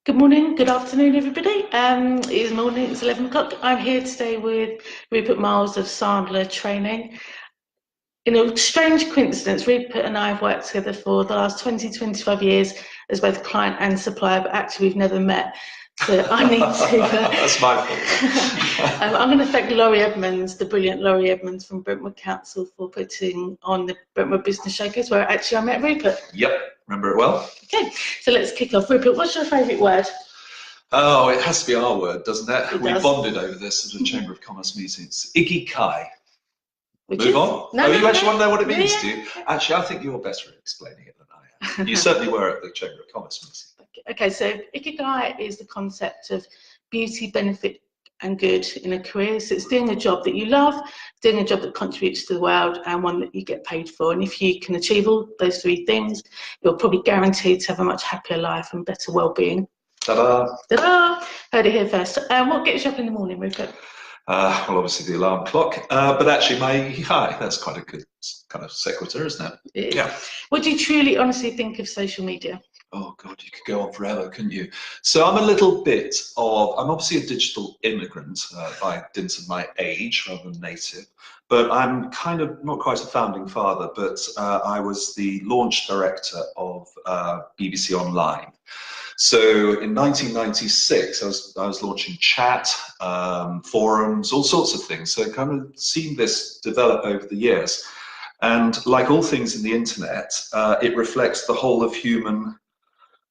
Good morning, good afternoon, everybody. It's morning, it's 11 o'clock. I'm here today with Rupert Miles of Sandler Training. In a strange coincidence, Rupert and I have worked together for the last 25 years as both client and supplier, but actually we've never met. So I need to... That's my fault. I'm going to thank Laurie Edmonds, the brilliant Laurie Edmonds from Brentwood Council, for putting on the Brentwood Business Showcase, where actually I met Rupert. Yep, remember it well. Okay, so let's kick off. Rupert, what's your favourite word? Oh, it has to be our word, doesn't it? It We does. bonded over this at the Chamber of Commerce meetings. Ikigai. Which Move is? on? No, you actually no. want to know what it means, Yeah. do you? Actually, I think you're better at explaining it than I am. You certainly were at the Chamber of Commerce meeting. Okay, so Ikigai is the concept of beauty, benefit and good in a career. So it's doing a job that you love, doing a job that contributes to the world, and one that you get paid for. And if you can achieve all those three things, you're probably guaranteed to have a much happier life and better well-being. Ta-da! Ta-da! Heard it here first. What gets you up in the morning, Rupert? Well, obviously the alarm clock, but actually my Ikigai, that's quite a good kind of sequitur, isn't it? It is. Yeah. What do you truly, honestly think of social media? Oh God, you could go on forever, couldn't you? So I'm obviously a digital immigrant by dint of my age rather than native, but I'm kind of not quite a founding father, but I was the launch director of BBC Online. So in 1996, I was launching chat, forums, all sorts of things. So kind of seen this develop over the years. And like all things in the internet, it reflects the whole of human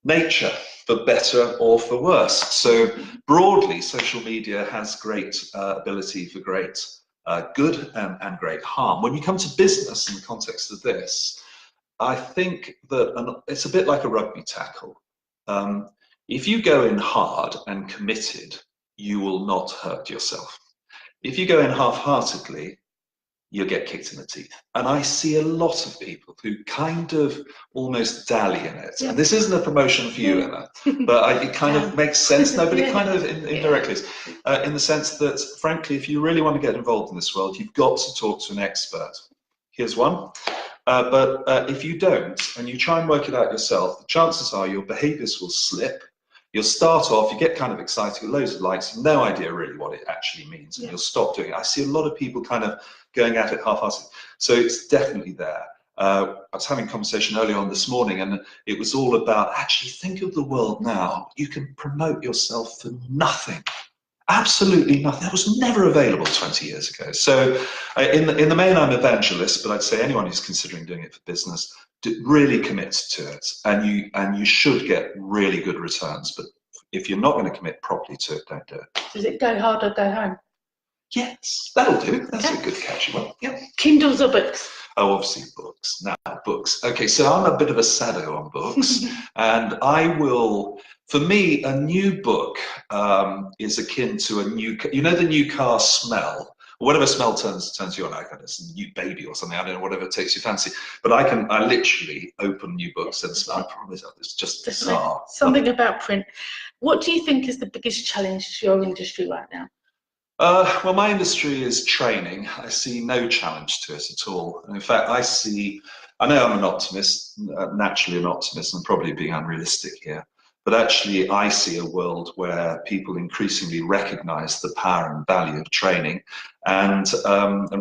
nature, for better or for worse. So broadly, social media has great ability for great good and great harm. When you come to business in the context of this, I think that it's a bit like a rugby tackle. If you go in hard and committed, you will not hurt yourself. If you go in half-heartedly, you'll get kicked in the teeth. And I see a lot of people who kind of almost dally in it. Yeah. And this isn't a promotion for you, Emma, but it kind of makes sense. No, but it kind of indirectly is, in the sense that, frankly, if you really want to get involved in this world, you've got to talk to an expert. Here's one. But if you don't, and you try and work it out yourself, the chances are your behaviors will slip. You'll start off, you get kind of excited, loads of likes, no idea really what it actually means, and you'll stop doing it. I see a lot of people kind of going at it half-hearted. So it's definitely there. I was having a conversation earlier on this morning, and it was all about, actually think of the world now. You can promote yourself for nothing. Absolutely nothing. That was never available 20 years ago. So in the main, I'm evangelist, but I'd say anyone who's considering doing it for business, really commits to it, and you should get really good returns. But if you're not going to commit properly to it, don't do it. Does it go hard or go home? Yes, that'll do. That's a good catchy one. Yeah. Kindles or books? Oh, obviously books. Now, books. Okay, so I'm a bit of a sado on books, and I will. For me, a new book is akin to a new. You know the new car smell. Whatever smell turns you on, like it's a new baby or something. I don't know, whatever takes your fancy. But I literally open new books and smell. I promise, it's just bizarre. Something about print. What do you think is the biggest challenge to your industry right now? Well, my industry is training. I see no challenge to it at all. And in fact, I know I'm an optimist, naturally an optimist, and probably being unrealistic here. But actually, I see a world where people increasingly recognize the power and value of training. And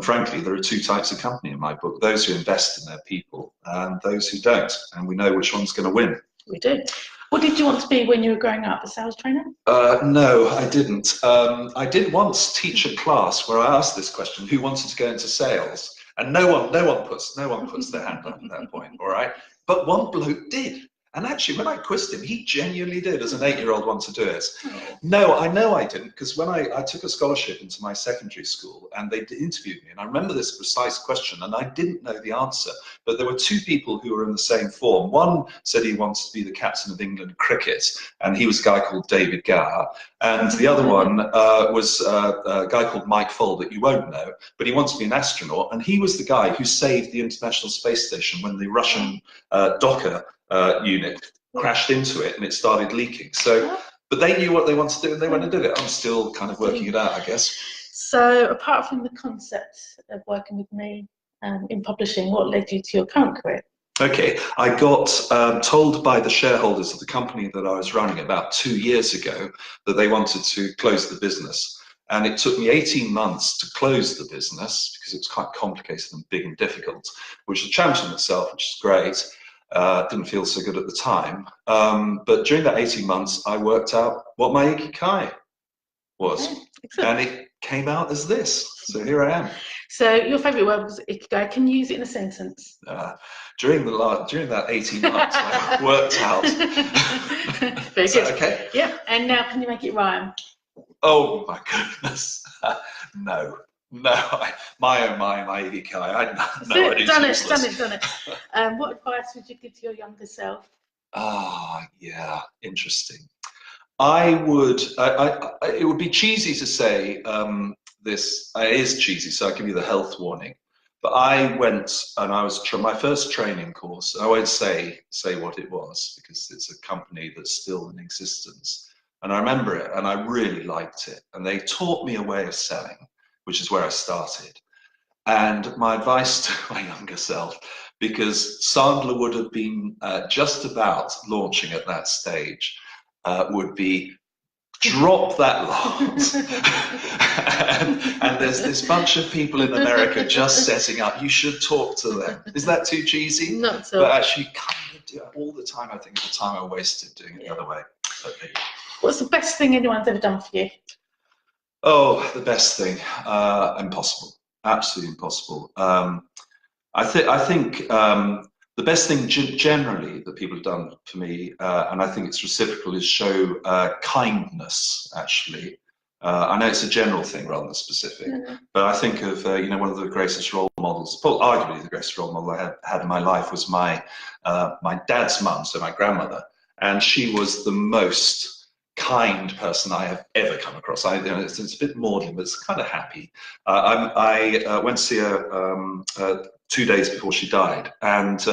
frankly, there are two types of company in my book: those who invest in their people and those who don't. And we know which one's going to win. We do. What did you want to be when you were growing up? A sales trainer? No, I didn't. I did once teach a class where I asked this question: who wanted to go into sales? And no one puts their hand up at that point. All right, but one bloke did. And actually, when I quizzed him, he genuinely did, as an 8-year-old, want to do it. Oh. No, I know I didn't, because when I took a scholarship into my secondary school, and they interviewed me, and I remember this precise question, and I didn't know the answer, but there were two people who were in the same form. One said he wanted to be the captain of England cricket, and he was a guy called David Gower, and the other one was a guy called Mike Foll that you won't know, but he wanted to be an astronaut, and he was the guy who saved the International Space Station when the Russian Docker unit crashed into it and it started leaking. So, but they knew what they wanted to do and they went and did it. I'm still kind of working it out, I guess. So, apart from the concept of working with me in publishing, what led you to your current career? Okay, I got told by the shareholders of the company that I was running about 2 years ago that they wanted to close the business. And it took me 18 months to close the business because it was quite complicated and big and difficult, which is a challenge in itself, which is great. Didn't feel so good at the time. But during that 18 months, I worked out what my ikigai was. Okay, and it came out as this. So here I am. So your favourite word was ikigai. Can you use it in a sentence? During that 18 months, I worked out. Very Is good. that okay? Yeah. And now, can you make it rhyme? Oh my goodness. No. My ikigai. No, I do. Done it. What advice would you give to your younger self? Yeah, interesting. I would. It would be cheesy to say this. It is cheesy, so I'll give you the health warning. But I went and I was my first training course. I won't say what it was because it's a company that's still in existence. And I remember it, and I really liked it. And they taught me a way of selling, which is where I started. And my advice to my younger self, because Sandler would have been just about launching at that stage, would be drop that lot. and there's this bunch of people in America just setting up. You should talk to them. Is that too cheesy? Not so. But actually, kind of do it all the time. I think the time I wasted doing it the other way. What's the best thing anyone's ever done for you? Oh, the best thing. Impossible. Absolutely impossible. I think the best thing generally that people have done for me, and I think it's reciprocal, is show kindness, actually. I know it's a general thing rather than specific, but I think of, one of the greatest role models, well, arguably the greatest role model I had in my life was my dad's mum, so my grandmother, and she was the most kind person I have ever come across. It's a bit maudlin, but it's kind of happy. I went to see her 2 days before she died, and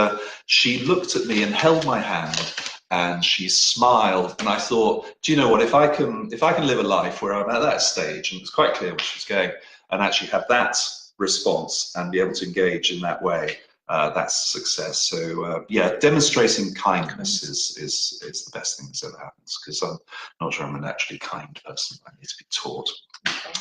she looked at me and held my hand, and she smiled, and I thought, do you know what? If I can live a life where I'm at that stage, and it's quite clear where she's going, and actually have that response and be able to engage in that way, that's success. So yeah, demonstrating kindness is the best thing that's ever happened, because I'm not sure I'm a naturally kind person. I need to be taught. Okay.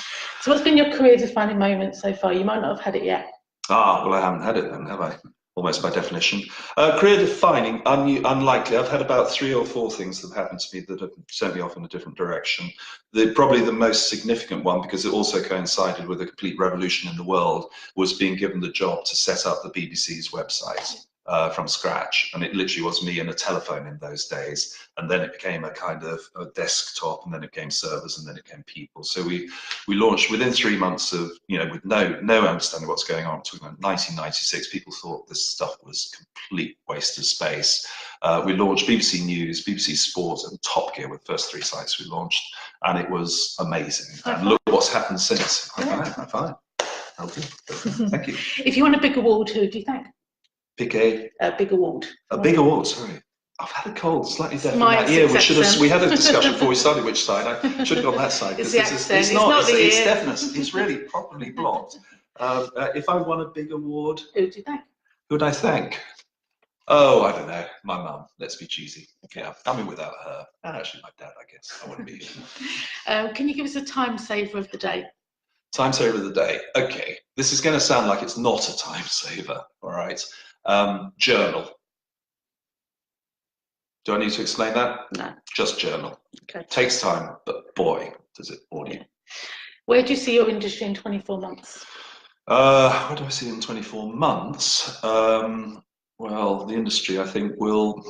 So what's been your career-defining moment so far? You might not have had it yet. Well, I haven't had it then, have I? Almost by definition. Career-defining, unlikely. I've had about 3 or 4 things that have happened to me that have sent me off in a different direction. Probably the most significant one, because it also coincided with a complete revolution in the world, was being given the job to set up the BBC's website from scratch. And it literally was me and a telephone in those days. And then it became a kind of a desktop, and then it became servers, and then it became people. So we launched within 3 months of, with no understanding what's going on. Talking about 1996, people thought this stuff was complete waste of space. We launched BBC News, BBC Sport, and Top Gear were the first 3 sites we launched, and it was amazing. And look what's happened since. High five. Okay. Thank you. If you want a big award, who do you think? Pick a big award. A big award, sorry. I've had a cold, slightly deaf in My that ear. We had a discussion before we started which side. I should have gone that side. It's the accent. It's deafness. It's really properly blocked. If I won a big award, who do you think? Who'd I thank? Oh, I don't know. My mum. Let's be cheesy. Yeah, I mean, without her, and actually my dad, I guess. I wouldn't be here. Can you give us a time saver of the day? Time saver of the day. Okay, this is going to sound like it's not a time saver. All right. Journal. Do I need to explain that? No. Just journal. Okay. Takes time, but boy, does it bore you. Where do you see your industry in 24 months? Where do I see it in 24 months? Well, the industry, I think, will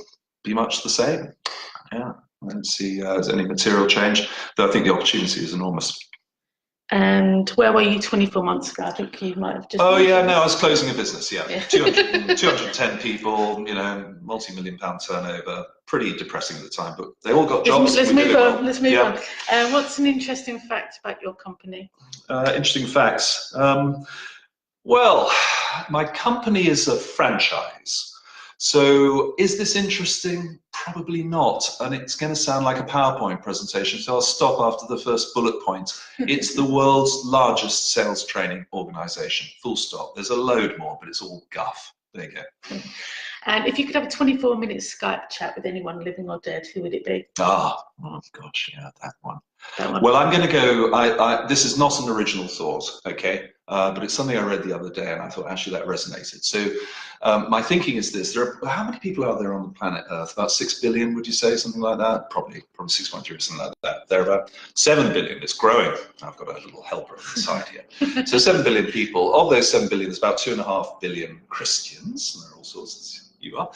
be much the same. Yeah, I don't see any material change, though I think the opportunity is enormous. And where were you 24 months ago? I think you might have just... Oh, yeah, no, I was closing a business, yeah. 210 people, multi-million-pound turnover. Pretty depressing at the time, but they all got jobs. Let's move on. What's an interesting fact about your company? Interesting facts. Well, my company is a franchise. So is this interesting? Probably not. And it's going to sound like a PowerPoint presentation, so I'll stop after the first bullet point. It's the world's largest sales training organization, full stop. There's a load more, but it's all guff. There you go. And if you could have a 24-minute Skype chat with anyone living or dead, who would it be? Oh gosh, yeah, that one. That one. Well, I'm going to go, this is not an original thought, okay, but it's something I read the other day and I thought actually that resonated. So my thinking is this, how many people are there on the planet Earth? About 6 billion, would you say, something like that? Probably 6.3, something like that. They're about 7 billion, it's growing. I've got a little helper on the side here. So 7 billion people, of those 7 billion, there's about 2.5 billion Christians, and there are all sorts, you are,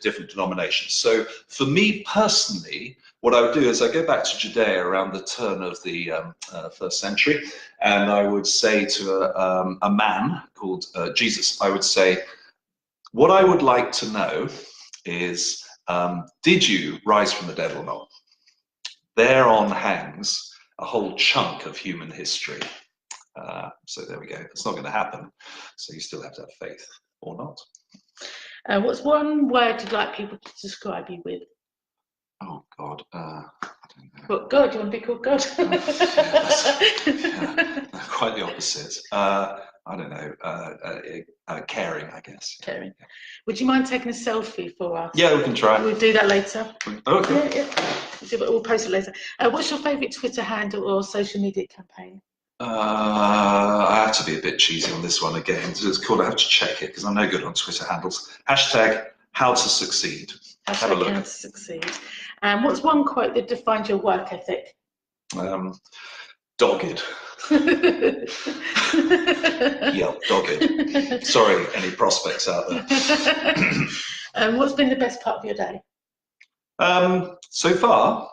different denominations. So for me personally, what I would do is I go back to Judea around the turn of the first century, and I would say to a man called Jesus, I would say, what I would like to know is, did you rise from the dead or not? Thereon hangs a whole chunk of human history. So there we go. It's not going to happen. So you still have to have faith or not. What's one word you'd like people to describe you with? Oh God, I don't know. What, God? You want to be called God? Quite the opposite. I don't know. Caring, I guess. Caring. Would you mind taking a selfie for us? Yeah, we can try. We'll do that later. Okay. Yeah. We'll post it later. What's your favourite Twitter handle or social media campaign? I have to be a bit cheesy on this one again. It's cool. I have to check it because I'm no good on Twitter handles. # how to succeed. Have a look. How to succeed. What's one quote that defines your work ethic? Dogged. Yeah, dogged. Sorry, any prospects out there? What's been the best part of your day? So far,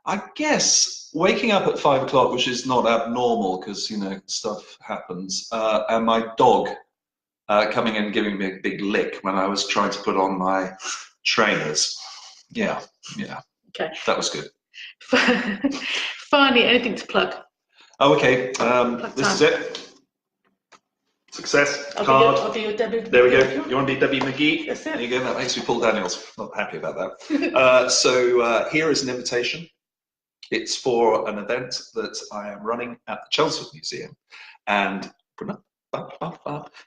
I guess waking up at 5 o'clock, which is not abnormal because, you know, stuff happens, and my dog coming in and giving me a big lick when I was trying to put on my trainers. Yeah. Okay. That was good. Finally, anything to plug? Oh, okay. This is it. Success card. I'll be your Debbie. There we go. You want to be Debbie McGee? That's it. There you go. That makes me Paul Daniels. Not happy about that. So here is an invitation. It's for an event that I am running at the Chelmsford Museum, and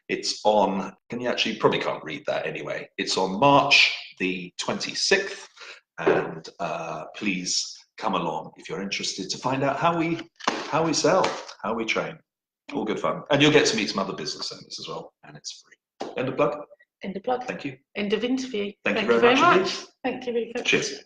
it's on. Can you actually probably can't read that anyway? It's on March the 26th, and please come along if you're interested to find out how we sell, how we train. All good fun, and you'll get to meet some other business owners as well, and it's free. End of plug. End of plug. Thank you. End of interview. Thank you very much. Thank you very much. Cheers.